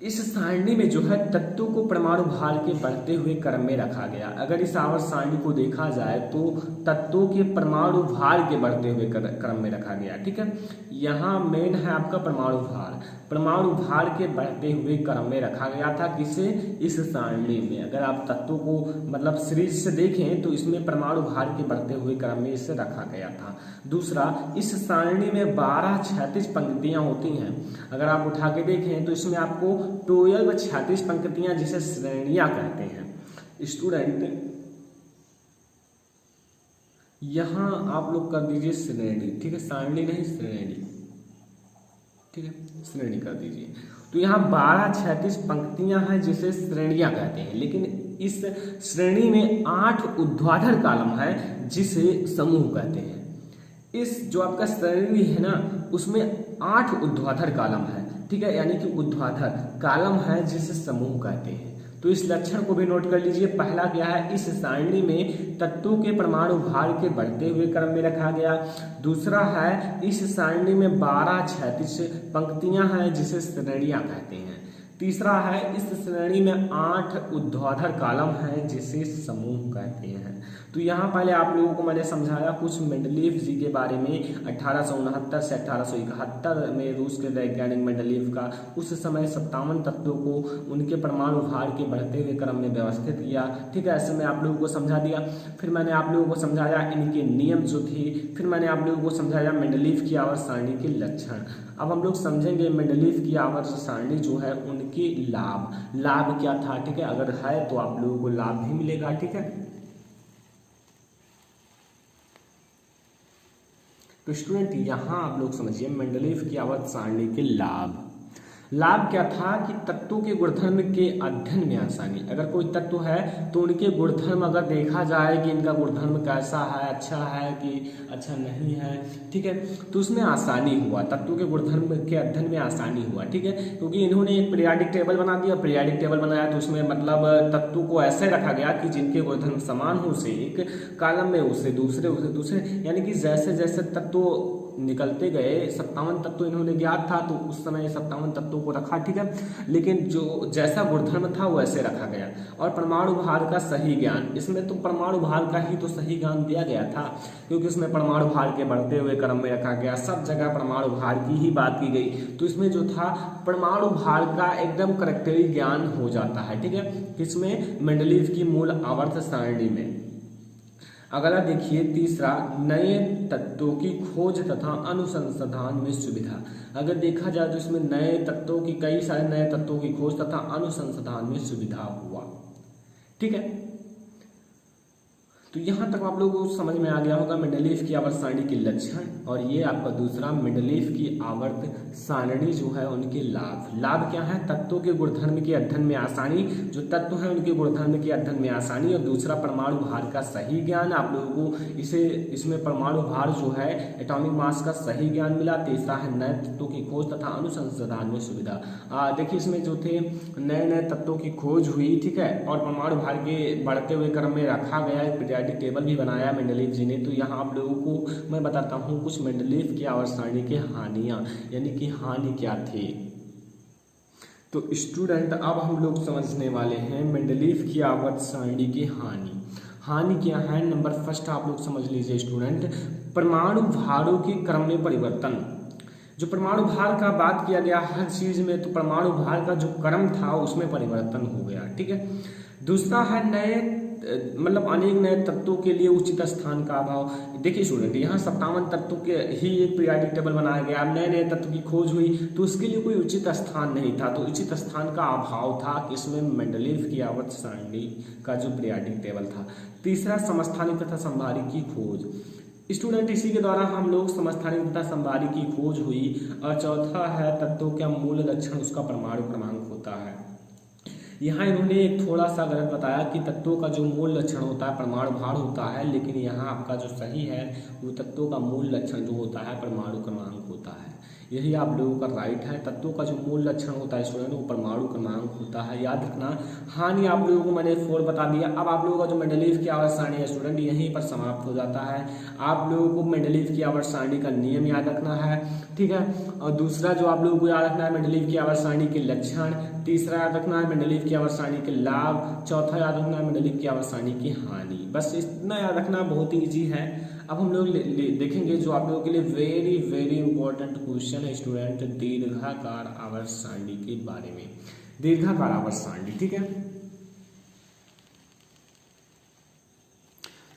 इस सारणी में जो है तत्वों को परमाणु भार के बढ़ते हुए क्रम में रखा गया। अगर इस आवर्त सारणी को देखा जाए तो तत्वों के परमाणु भार के बढ़ते हुए क्रम में रखा गया, ठीक है। यहाँ मेन है आपका परमाणु भार, परमाणु भार के बढ़ते हुए क्रम में रखा गया था। किसे? इस सारणी में। अगर आप तत्वों को मतलब सीरीज से देखें तो इसमें परमाणु भार के बढ़ते हुए क्रम में इसे रखा गया था। दूसरा, इस सारणी में 12 क्षैतिज पंक्तियां होती हैं। अगर आप उठा के देखें तो इसमें आपको 12 क्षैतिज पंक्तियां, जिसे श्रेणियां कहते हैं स्टूडेंट। यहां आप लोग कर दीजिए श्रेणी, ठीक है, सारणी नहीं श्रेणी, ठीक है, श्रेणी कर दीजिए। तो यहाँ 12 क्षैतिज पंक्तियां हैं जिसे श्रेणियां कहते हैं, लेकिन इस श्रेणी में 8 ऊर्ध्वाधर कॉलम है जिसे समूह कहते हैं। इस जो आपका श्रेणी है ना उसमें 8 ऊर्ध्वाधर कॉलम है, ठीक है, यानी कि ऊर्ध्वाधर कॉलम है जिसे समूह कहते हैं। तो इस लक्षण को भी नोट कर लीजिए। पहला क्या है, इस सारणी में तत्वों के परमाणु भार के बढ़ते हुए क्रम में रखा गया। दूसरा है, इस सारणी में 12 क्षैतिज पंक्तियां हैं जिसे श्रेणियां कहते हैं। तीसरा है, इस श्रेणी में 8 ऊर्ध्वाधर कॉलम है जिसे समूह कहते हैं। तो यहाँ पहले आप लोगों को मैंने समझाया कुछ मेंडलीव जी के बारे में। 1869 से 1871 में रूस के वैज्ञानिक मेंडलीव का उस समय 57 तत्वों को उनके परमाणु भार के बढ़ते हुए क्रम में व्यवस्थित किया, ठीक है, ऐसे मैं आप लोगों को समझा दिया। फिर मैंने आप लोगों को समझाया इनके नियम जो थे, फिर मैंने आप लोगों को समझाया मेंडलीव की आवर्त सारणी के लक्षण। अब हम लोग समझेंगे मेंडलीव की आवर्त सारणी जो है उनके लाभ क्या था, ठीक है, अगर है तो आप लोगों को लाभ भी मिलेगा, ठीक है। तो स्टूडेंट यहाँ आप लोग समझिए मेंडलीव की आवर्त सारणी के लाभ क्या था कि तत्वों के गुणधर्म के अध्ययन में आसानी। अगर कोई तत्व है तो उनके गुणधर्म अगर देखा जाए कि इनका गुणधर्म कैसा है, अच्छा है कि अच्छा नहीं है, ठीक है, तो उसमें आसानी हुआ, तत्वों के गुणधर्म के अध्ययन में आसानी हुआ, ठीक है, क्योंकि इन्होंने एक पीरियाडिक टेबल बना दिया। पीरियाडिक टेबल बनाया तो उसमें मतलब तत्वों को ऐसे रखा गया कि जिनके गुणधर्म समान हो, से एक कॉलम में उससे दूसरे, यानी कि जैसे जैसे तत्व निकलते गए 57 तत्व इन्होंने ज्ञात था तो उस समय 57 तत्वों को रखा, ठीक है, लेकिन जो जैसा गुणधर्म था वैसे रखा गया। और परमाणु भार का सही ज्ञान, इसमें तो परमाणु भार का ही तो सही ज्ञान दिया गया था, क्योंकि उसमें परमाणु भार के बढ़ते हुए क्रम में रखा गया, सब जगह परमाणु भार की ही बात की गई। तो इसमें जो था परमाणु भार का एकदम करेक्टरी ज्ञान हो जाता है, ठीक है, किसमें, मेंडलीव की मूल आवर्त सारणी में। अगला देखिए तीसरा, नए तत्वों की खोज तथा अनुसंधान में सुविधा। अगर देखा जाए तो इसमें नए तत्वों की, कई सारे नए तत्वों की खोज तथा अनुसंधान में सुविधा हुआ, ठीक है। तो यहाँ तक आप लोगों को समझ में आ गया होगा मेंडलीव की आवर्त सारणी के लक्षण, और ये आपका दूसरा मेंडलीव की आवर्त सारणी जो है उनके लाभ क्या है, तत्वों के गुणधर्म के अध्ययन में आसानी, जो तत्व है उनके गुणधर्म के अध्ययन में आसानी, और दूसरा परमाणु भार का सही ज्ञान, आप लोगों को इसमें परमाणु भार जो है एटॉमिक मास का सही ज्ञान मिला। तीसरा है नए तत्वों की खोज तथा अनुसंधान में सुविधा। देखिए इसमें जो थे नए तत्वों की खोज हुई, ठीक है, और परमाणु भार के बढ़ते हुए क्रम में रखा गया, टेबल भी बनाया मेंडलीव जी ने। तो यहाँ आप लोगों को मैं बताता हूँ कुछ मेंडलीव की आवर्त सारणी की हानियां, यानी कि हानि क्या थी। तो स्टूडेंट अब हम लोग समझने वाले हैं मेंडलीव की आवर्त सारणी की हानि क्या है। नंबर फर्स्ट आप लोग समझ लीजिए स्टूडेंट, परमाणु भारों के क्रम में परिवर्तन। जो परमाणु भार का बात किया गया हर चीज में, तो परमाणु भार का जो क्रम था उसमें परिवर्तन हो गया, ठीक है। दूसरा है अनेक नए तत्वों के लिए उचित स्थान का अभाव। देखिए स्टूडेंट यहाँ 57 तत्वों के ही एक पीरियाडिक टेबल बनाया गया, अब नए तत्व की खोज हुई तो उसके लिए कोई उचित स्थान नहीं था, तो उचित स्थान का अभाव था इसमें मेंडलीव की आवर्त सारणी का जो पीरियाडिक टेबल था। तीसरा समस्थानिक तथा संभारी की खोज। स्टूडेंट इसी के द्वारा हम लोग समस्थानिक तथा संभारी की खोज हुई। और चौथा है तत्वों का मूल लक्षण, उसका परमाणु क्रमांक होता है। यहाँ इन्होंने एक थोड़ा सा गलत बताया कि तत्वों का जो मूल लक्षण होता है परमाणु भार होता है, लेकिन यहाँ आपका जो सही है वो तत्वों का मूल लक्षण जो होता है परमाणु क्रमांक होता है। यही आप लोगों का राइट है, तत्वों का जो मूल लक्षण होता है स्टूडेंट वो परमाणु क्रमांक होता है, याद रखना। हानि आप लोगों को मैंने 4 बता दिया। अब आप लोगों का जो मेंडलीव की आवर्त सारणी है स्टूडेंट यहीं पर समाप्त हो जाता है। आप लोगों को मेंडलीव की आवर्त सारणी का नियम याद रखना है, ठीक है, और दूसरा जो आप लोगों को याद रखना है मेंडलीव की आवर्त सारणी के लक्षण, तीसरा याद रखना है मेंडलीव की आवर्त सारणी के लाभ, चौथा याद रखना है मेंडलीव की आवर्त सारणी की हानि। बस इतना याद रखना, बहुत ही ईजी है। अब हम लोग देखेंगे जो आप लोगों के लिए वेरी वेरी इंपॉर्टेंट क्वेश्चन है स्टूडेंट, दीर्घाकार आवर्त सारणी के बारे में। दीर्घाकार आवर्त सारणी, ठीक है।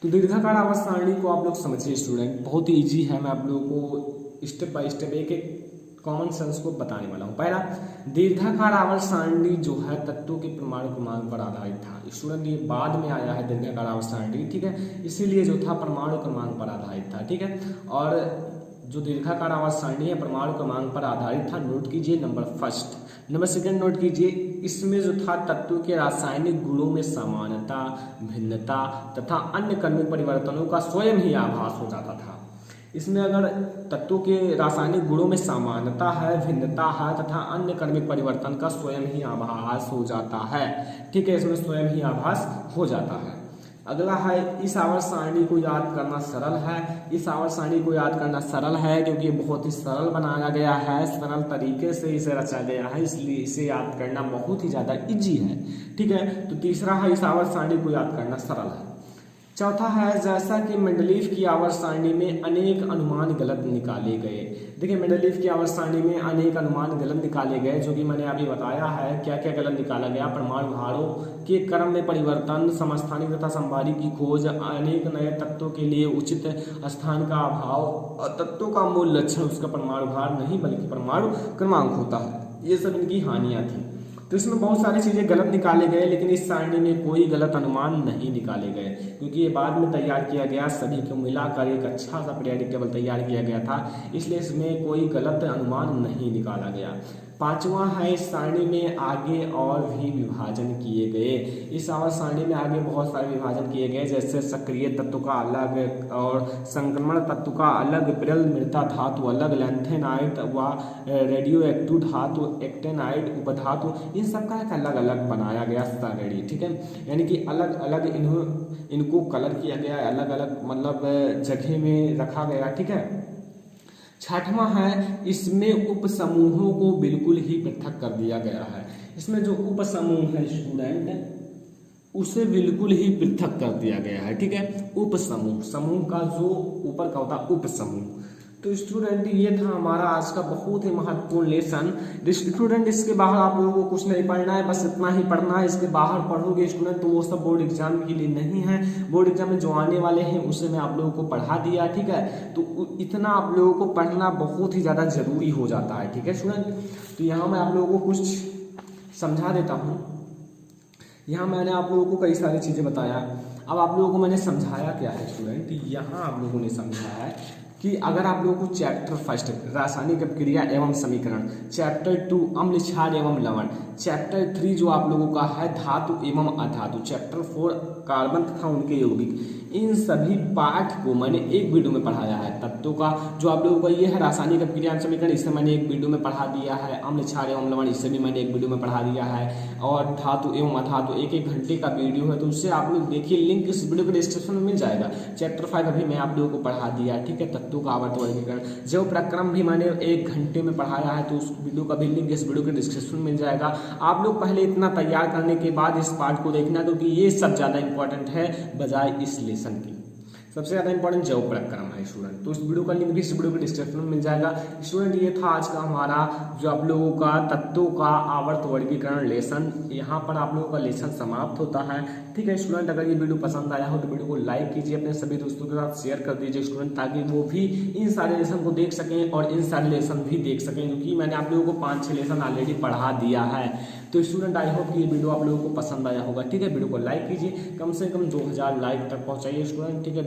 तो दीर्घाकार आवर्त सारणी को आप लोग समझिए स्टूडेंट, बहुत ही ईजी है। मैं आप लोगों को स्टेप बाय स्टेप एक कॉमन सेंस को बताने वाला हूँ। पहला, दीर्घाकार आवर्त सारणी जो है तत्वों के परमाणु क्रमांक पर आधारित था। स्टूडेंट ये बाद में आया है दीर्घाकार आवर्त सारणी, ठीक है, इसीलिए जो था परमाणु क्रमांक पर आधारित था, ठीक है। और जो दीर्घाकार आवर्त सारणी है परमाणु क्रमांक पर आधारित था। नोट कीजिए number first. Number second note कीजिए, इसमें जो था तत्व के रासायनिक गुणों में समानता, भिन्नता तथा अन्य क्रमिक परिवर्तनों का स्वयं ही आभास हो जाता था। इसमें अगर तत्वों के रासायनिक गुणों में समानता है, भिन्नता है तथा अन्य क्रमिक परिवर्तन का स्वयं ही आभास हो जाता है। ठीक है, इसमें स्वयं ही आभास हो जाता है। अगला है, इस आवर्त सारणी को याद करना सरल है। इस आवर्त सारणी को याद करना सरल है क्योंकि ये बहुत ही सरल बनाया गया है, सरल तरीके से इसे रचा गया है, इसलिए इसे याद करना बहुत ही ज़्यादा इजी है। ठीक है, तो तीसरा है, इस आवर्त सारणी को याद करना सरल है। चौथा है, जैसा कि मेंडलीव की आवर्त सारणी में अनेक अनुमान गलत निकाले गए। देखिए, मेंडलीव की आवर्त सारणी में अनेक अनुमान गलत निकाले गए, जो कि मैंने अभी बताया है क्या क्या गलत निकाला गया। परमाणु भारों के क्रम में परिवर्तन, समस्थानिक तथा संवारी की खोज, अनेक नए तत्वों के लिए उचित स्थान का अभाव, तत्वों का मूल लक्षण उसका परमाणु भार नहीं बल्कि परमाणु क्रमांक होता है। ये सब इनकी हानियां थी। तो इसमें बहुत सारी चीज़ें गलत निकाले गए, लेकिन इस सारणी में कोई गलत अनुमान नहीं निकाले गए क्योंकि ये बाद में तैयार किया गया, सभी को मिलाकर एक अच्छा सा पीरियोडिक टेबल तैयार किया गया था, इसलिए इसमें कोई गलत अनुमान नहीं निकाला गया। पांचवा है, इस सारणी में आगे और भी विभाजन किए गए। इस आवर्त सारणी में आगे बहुत सारे विभाजन किए गए, जैसे सक्रिय तत्व का अलग और संक्रमण तत्व का अलग, विरल मृदा धातु अलग, लैंथेनाइट व रेडियो एक्टिव धातु, एक्टेनाइट उपधातु, इन सब का एक अलग अलग बनाया गया सारणी। ठीक है, यानी कि अलग अलग इनको कलर किया गया, अलग अलग मतलब जगह में रखा गया। ठीक है, छठवां है, इसमें उपसमूहों को बिल्कुल ही पृथक कर दिया गया है। इसमें जो उपसमूह है स्टूडेंट, उसे बिल्कुल ही पृथक कर दिया गया है। ठीक है, उपसमूह, समूह का जो ऊपर का होता है उपसमूह। तो स्टूडेंट ये था हमारा आज का बहुत ही महत्वपूर्ण लेसन। स्टूडेंट इसके बाहर आप लोगों को कुछ नहीं पढ़ना है, बस इतना ही पढ़ना है। इसके बाहर पढ़ोगे स्टूडेंट तो वो सब बोर्ड एग्जाम के लिए नहीं है। बोर्ड एग्जाम में जो आने वाले हैं उसे मैं आप लोगों को पढ़ा दिया। ठीक है, तो इतना आप लोगों को पढ़ना बहुत ही ज़्यादा जरूरी हो जाता है। ठीक है स्टूडेंट, तो यहाँ मैं आप लोगों को कुछ समझा देता हूँ। यहाँ मैंने आप लोगों को कई सारी चीज़ें बताया। अब आप लोगों को मैंने समझाया क्या है स्टूडेंट, यहाँ आप लोगों ने समझाया है कि अगर आप लोगों को चैप्टर फर्स्ट रासायनिक अपक्रिया एवं समीकरण, चैप्टर 2 अम्ल क्षार एवं लवण, चैप्टर 3 जो आप लोगों का है धातु एवं अधातु, चैप्टर 4 कार्बन तथा उनके यौगिक, इन सभी पाठ को मैंने एक वीडियो में पढ़ाया है। तत्वों का जो आप लोगों का ये है रासायनिक अपक्रिया समीकरण, इसे मैंने एक वीडियो में पढ़ा दिया है। अम्ल क्षार एवं लवण, इसे भी मैंने एक वीडियो में पढ़ा दिया है। और धातु एवं अधातु 1-1 घंटे का वीडियो है, तो उससे आप लोग देखिए, लिंक इस वीडियो के डिस्क्रिप्शन में मिल जाएगा। चैप्टर 5 अभी मैं आप लोगों को पढ़ा दिया। ठीक है, तत्वों का आवर्त वर्गीकरण, जो प्रक्रम भी मैंने 1 घंटे में पढ़ाया है, तो उस वीडियो का भी लिंक इस वीडियो के डिस्क्रिप्शन में मिल जाएगा। आप लोग पहले इतना तैयार करने के बाद इस पार्ट को देखना, क्योंकि ये सब ज़्यादा इंपॉर्टेंट है बजाय इस लेसन की। सबसे ज़्यादा इंपॉर्टेंट जैव प्रक्रम है स्टूडेंट, तो इस वीडियो का लिंक भी इस वीडियो के डिस्क्रिप्शन में मिल जाएगा। स्टूडेंट ये था आज का हमारा जो आप लोगों का तत्वों का आवर्त वर्गीकरण लेसन। यहाँ पर आप लोगों का लेसन समाप्त होता है। ठीक है स्टूडेंट, अगर ये वीडियो पसंद आया हो तो वीडियो को लाइक कीजिए, अपने सभी दोस्तों के साथ शेयर कर दीजिए स्टूडेंट, ताकि वो भी इन सारे लेसन को देख सकें और इन सारे लेसन भी देख सकें, क्योंकि मैंने आप लोगों को 5-6 लेसन ऑलरेडी पढ़ा दिया है। तो स्टूडेंट आई होप कि ये वीडियो आप लोगों को पसंद आया होगा। ठीक है, वीडियो को लाइक कीजिए, कम से कम 2000 लाइक तक पहुँचाइए स्टूडेंट। ठीक है,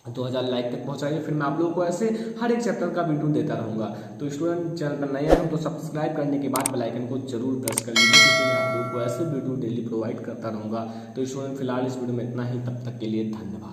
2000 लाइक तक पहुंचाइए, फिर मैं आप लोगों को ऐसे हर एक चैप्टर का वीडियो देता रहूंगा। तो स्टूडेंट चैनल पर नए हैं तो सब्सक्राइब करने के बाद बेल आइकन को जरूर प्रेस कर लीजिए, क्योंकि मैं आप लोगों को ऐसे वीडियो डेली प्रोवाइड करता रहूंगा। तो स्टूडेंट फिलहाल इस वीडियो में इतना ही, तब तक के लिए धन्यवाद।